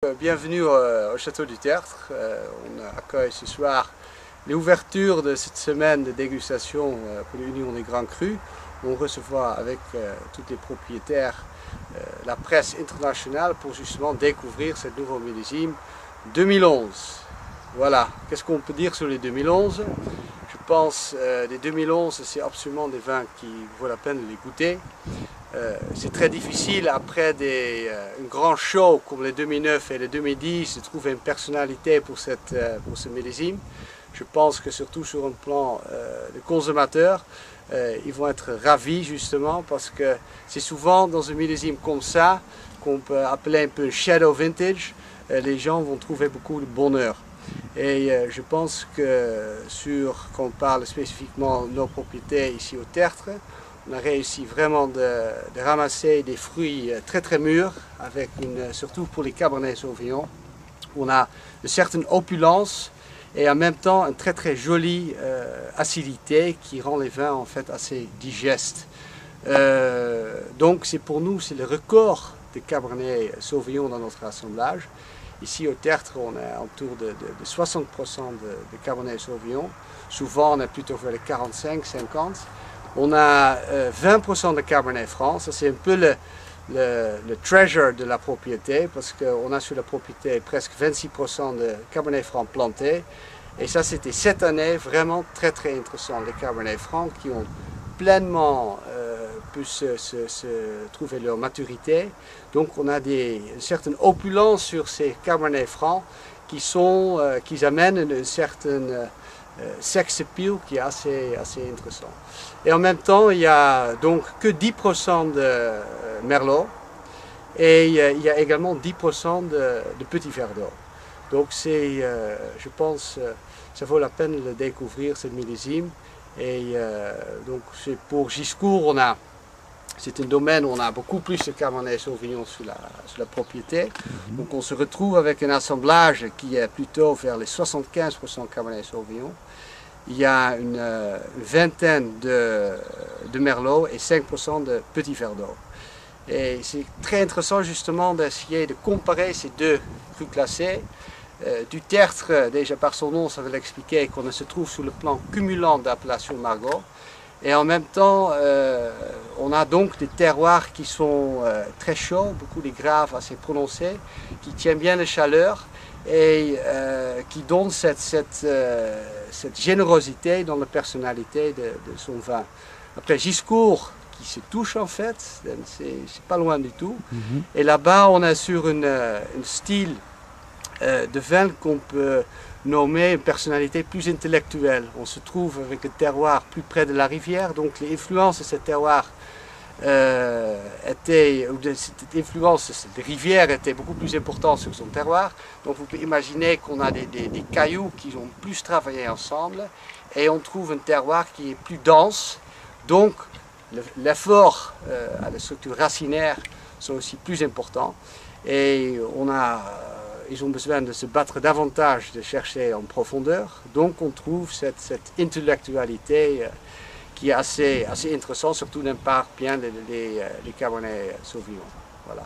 Bienvenue au Château du Tertre. On accueille ce soir l'ouverture de cette semaine de dégustation pour l'Union des Grands Crus. On reçoit avec tous les propriétaires la presse internationale pour justement découvrir ce nouveau millésime 2011. Voilà, qu'est-ce qu'on peut dire sur les 2011? Je pense les 2011, c'est absolument des vins qui vaut la peine de les goûter. C'est très difficile après un grand show comme les 2009 et les 2010 de trouver une personnalité pour ce millésime. Je pense que surtout sur un plan de consommateurs, ils vont être ravis justement parce que c'est souvent dans un millésime comme ça, qu'on peut appeler un peu shadow vintage, les gens vont trouver beaucoup de bonheur. Et je pense que quand on parle spécifiquement de nos propriétés ici au Tertre, on a réussi vraiment de ramasser des fruits très mûrs, avec surtout pour les Cabernet Sauvignon. On a une certaine opulence et en même temps une très jolie acidité qui rend les vins en fait assez digestes. Donc pour nous, c'est le record de Cabernet Sauvignon dans notre assemblage. Ici au Tertre, on est autour de 60% de Cabernet Sauvignon. Souvent, on est plutôt vers les 45-50%. On a 20% de Cabernet Franc, ça c'est un peu le treasure de la propriété parce qu'on a sur la propriété presque 26% de Cabernet Franc planté. Et ça c'était cette année vraiment très intéressant, les Cabernet Franc qui ont pleinement pu trouver leur maturité. Donc on a une certaine opulence sur ces Cabernet Franc qui amènent une certaine sex appeal qui est assez intéressant. Et en même temps, il n'y a donc que 10% de Merlot et il y a également 10% de Petit Verdot. Donc je pense, ça vaut la peine de le découvrir, ce millésime. Et donc pour Giscourt, c'est un domaine où on a beaucoup plus de Cabernet Sauvignon sur la propriété. Donc on se retrouve avec un assemblage qui est plutôt vers les 75% Cabernet Sauvignon. Il y a une vingtaine de Merlot et 5% de Petit Verdot. Et c'est très intéressant justement d'essayer de comparer ces deux crus classés. Du Tertre, déjà par son nom, ça veut l'expliquer qu'on se trouve sur le plan cumulant d'appellation Margaux. Et en même temps, on a donc des terroirs qui sont très chauds, beaucoup de graves assez prononcés, qui tiennent bien la chaleur et qui donnent cette générosité dans la personnalité de son vin. Après Giscourt, qui se touche en fait, c'est pas loin du tout. Et là-bas, on est sur un style de vin qu'on peut nommer une personnalité plus intellectuelle. On se trouve avec un terroir plus près de la rivière, donc les influences de ce terroir cette rivière était beaucoup plus importante sur son terroir. Donc vous pouvez imaginer qu'on a des cailloux qui ont plus travaillé ensemble et on trouve un terroir qui est plus dense. Donc l'effort à la structure racinaire sont aussi plus importants. Et ils ont besoin de se battre davantage, de chercher en profondeur. Donc on trouve cette intellectualité qui est assez intéressante, surtout d'un part bien les Cabernet Sauvignon. Voilà.